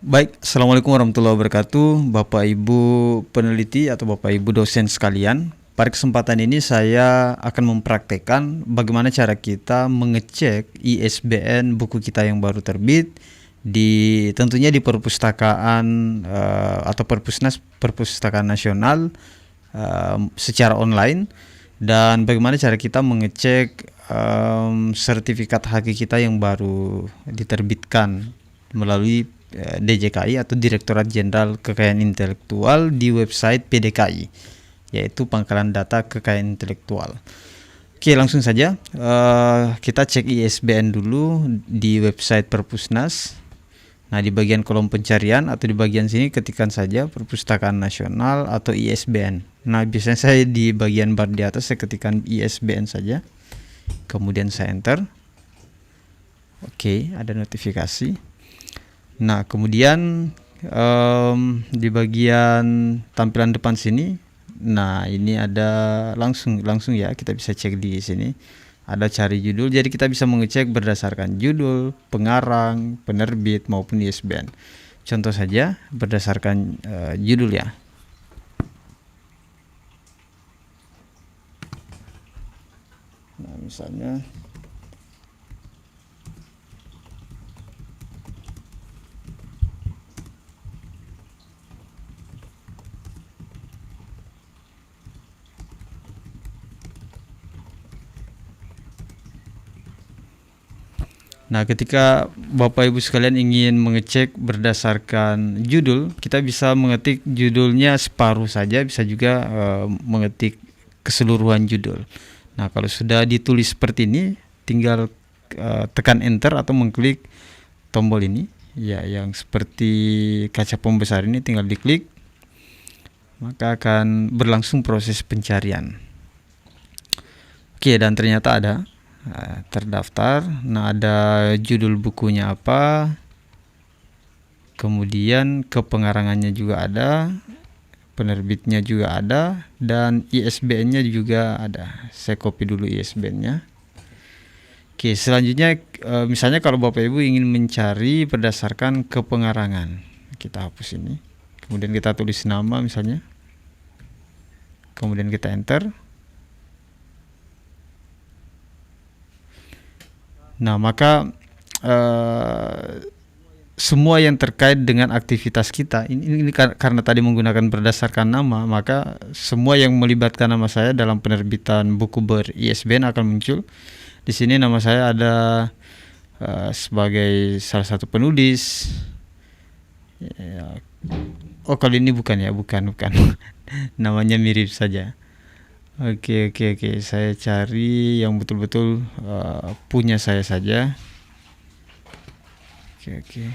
Baik, Assalamualaikum warahmatullahi wabarakatuh, Bapak Ibu peneliti atau Bapak Ibu dosen sekalian. Pada kesempatan ini saya akan mempraktekkan bagaimana cara kita mengecek ISBN buku kita yang baru terbit tentunya di perpustakaan atau Perpustakaan Nasional secara online, dan bagaimana cara kita mengecek sertifikat hak kita yang baru diterbitkan melalui DJKI atau Direktorat Jenderal Kekayaan Intelektual di website PDKI, yaitu Pangkalan Data Kekayaan Intelektual. Oke, langsung saja kita cek ISBN dulu di website Perpusnas. Nah, di bagian kolom pencarian atau di bagian sini ketikkan saja Perpustakaan Nasional atau ISBN. Nah, biasanya saya di bagian bar di atas saya ketikkan ISBN saja, kemudian saya enter. Oke, ada notifikasi. Nah, kemudian di bagian tampilan depan sini, nah ini ada langsung ya, kita bisa cek di sini. Ada cari judul, jadi kita bisa mengecek berdasarkan judul, pengarang, penerbit maupun ISBN. Contoh saja berdasarkan judul ya. Nah, misalnya Nah, ketika Bapak Ibu sekalian ingin mengecek berdasarkan judul, kita bisa mengetik judulnya separuh saja, bisa juga mengetik keseluruhan judul. Nah, kalau sudah ditulis seperti ini, tinggal tekan enter atau mengklik tombol ini, ya, yang seperti kaca pembesar ini, tinggal diklik, maka akan berlangsung proses pencarian. Oke, dan ternyata ada terdaftar. Nah, ada judul bukunya apa, kemudian kepengarangannya juga ada, penerbitnya juga ada, dan ISBN-nya juga ada. Saya copy dulu ISBN-nya. Oke, selanjutnya misalnya kalau Bapak Ibu ingin mencari berdasarkan kepengarangan, kita hapus ini, kemudian kita tulis nama misalnya, kemudian kita enter. Nah, maka semua yang terkait dengan aktivitas kita ini karena tadi menggunakan berdasarkan nama, maka semua yang melibatkan nama saya dalam penerbitan buku ber-ISBN akan muncul. Di sini nama saya ada sebagai salah satu penulis. Oh, kalau ini bukan ya, bukan. Namanya mirip saja. Oke. Saya cari yang betul-betul punya saya saja. Oke.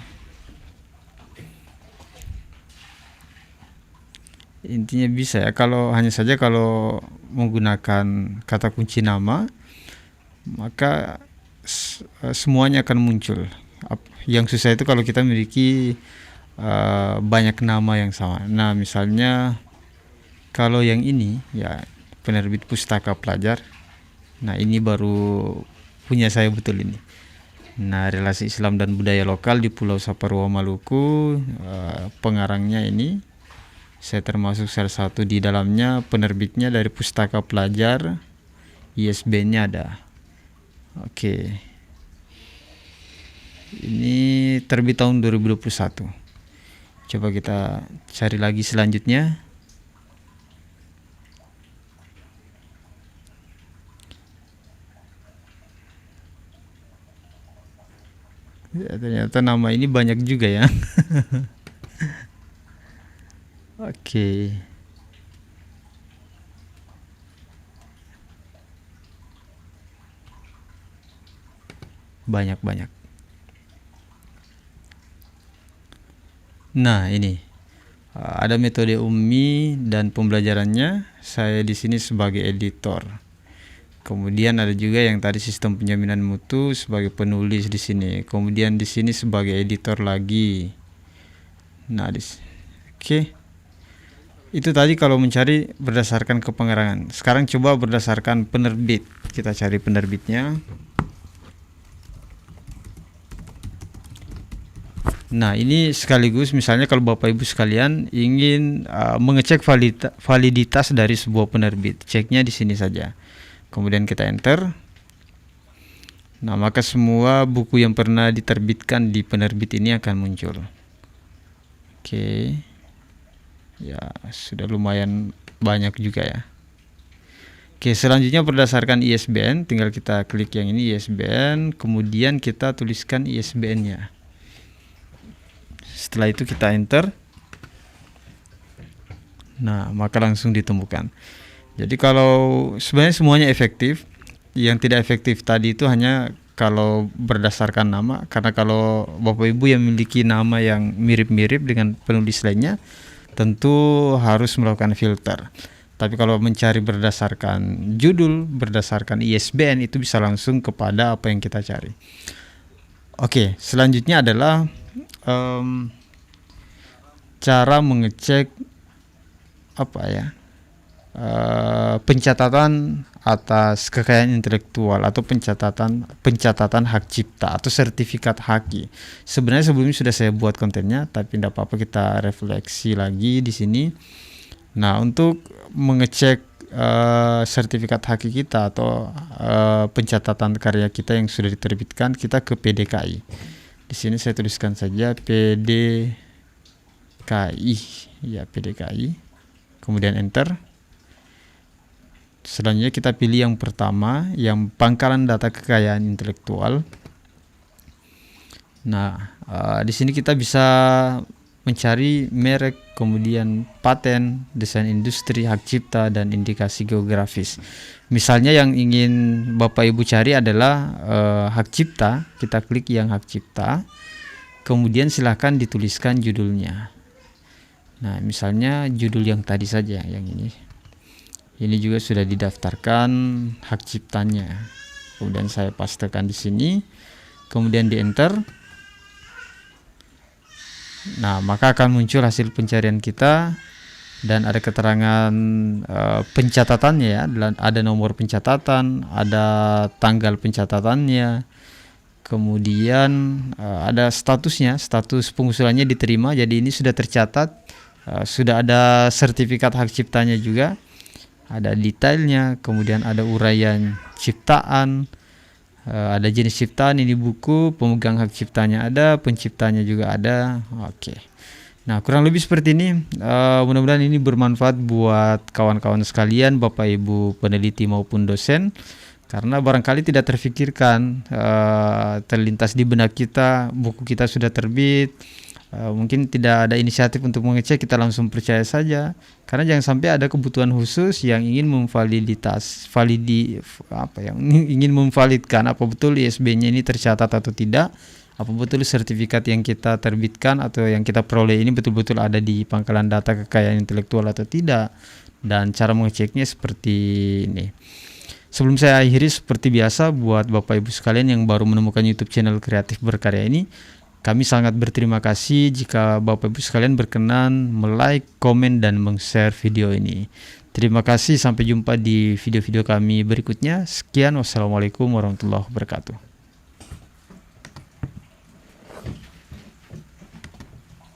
Intinya bisa ya, kalau menggunakan kata kunci nama, maka semuanya akan muncul. Yang susah itu kalau kita memiliki banyak nama yang sama. Nah, misalnya kalau yang ini ya, penerbit Pustaka Pelajar. Nah, ini baru punya saya betul ini. Nah, relasi Islam dan budaya lokal di Pulau Saparua, Maluku. Pengarangnya ini saya termasuk salah satu di dalamnya. Penerbitnya dari Pustaka Pelajar, ISBN-nya ada. Oke. Ini terbit tahun 2021. Coba kita cari lagi selanjutnya. Ya, ternyata nama ini banyak juga ya. Oke. Banyak. Nah, ini ada metode UMI dan pembelajarannya. Saya di sini sebagai editor. Kemudian ada juga yang tadi sistem penjaminan mutu sebagai penulis di sini. Kemudian di sini sebagai editor lagi. Nah, oke. Itu tadi kalau mencari berdasarkan kepengarangan. Sekarang coba berdasarkan penerbit. Kita cari penerbitnya. Nah, ini sekaligus misalnya kalau Bapak Ibu sekalian ingin mengecek validitas dari sebuah penerbit, ceknya di sini saja. Kemudian kita enter. Nah, maka semua buku yang pernah diterbitkan di penerbit ini akan muncul. Oke. Ya, sudah lumayan banyak juga ya. Oke, selanjutnya berdasarkan ISBN, tinggal kita klik yang ini ISBN, kemudian kita tuliskan ISBN-nya. Setelah itu kita enter. Nah, maka langsung ditemukan. Jadi kalau sebenarnya semuanya efektif, yang tidak efektif tadi itu hanya kalau berdasarkan nama, karena kalau Bapak Ibu yang memiliki nama yang mirip-mirip dengan penulis lainnya, tentu harus melakukan filter. Tapi kalau mencari berdasarkan judul, berdasarkan ISBN, itu bisa langsung kepada apa yang kita cari. Oke, selanjutnya adalah cara mengecek pencatatan atas kekayaan intelektual atau pencatatan hak cipta atau sertifikat haki. Sebenarnya sebelumnya sudah saya buat kontennya, tapi tidak apa-apa kita refleksi lagi di sini. Nah, untuk mengecek sertifikat haki kita atau pencatatan karya kita yang sudah diterbitkan, kita ke PDKI. Di sini saya tuliskan saja PDKI, ya PDKI. Kemudian enter. Selanjutnya kita pilih yang pertama, yang pangkalan data kekayaan intelektual. Nah, di sini kita bisa mencari merek, kemudian paten, desain industri, hak cipta, dan indikasi geografis. Misalnya yang ingin Bapak Ibu cari adalah hak cipta, kita klik yang hak cipta, kemudian silahkan dituliskan judulnya. Nah, misalnya judul yang tadi saja, yang ini. Ini juga sudah didaftarkan hak ciptanya. Kemudian saya pastekan di sini, kemudian di enter. Nah, maka akan muncul hasil pencarian kita dan ada keterangan pencatatannya ya, ada nomor pencatatan, ada tanggal pencatatannya. Kemudian ada statusnya, status pengusulannya diterima. Jadi ini sudah tercatat, sudah ada sertifikat hak ciptanya juga. Ada detailnya, kemudian ada uraian ciptaan, ada jenis ciptaan, ini buku, pemegang hak ciptanya ada, penciptanya juga ada. Oke. Nah, kurang lebih seperti ini. Mudah-mudahan ini bermanfaat buat kawan-kawan sekalian, Bapak Ibu peneliti maupun dosen, karena barangkali tidak terfikirkan, terlintas di benak kita, buku kita sudah terbit, mungkin tidak ada inisiatif untuk mengecek, kita langsung percaya saja. Karena jangan sampai ada kebutuhan khusus yang ingin ingin memvalidkan apa betul ISBN-nya ini tercatat atau tidak, apa betul sertifikat yang kita terbitkan atau yang kita peroleh ini betul-betul ada di pangkalan data kekayaan intelektual atau tidak, dan cara mengeceknya seperti ini. Sebelum saya akhiri, seperti biasa buat Bapak Ibu sekalian yang baru menemukan YouTube channel Kreatif Berkarya ini, kami sangat berterima kasih jika Bapak Ibu sekalian berkenan like, komen, dan share video ini. Terima kasih, sampai jumpa di video-video kami berikutnya. Sekian, wassalamualaikum warahmatullahi wabarakatuh.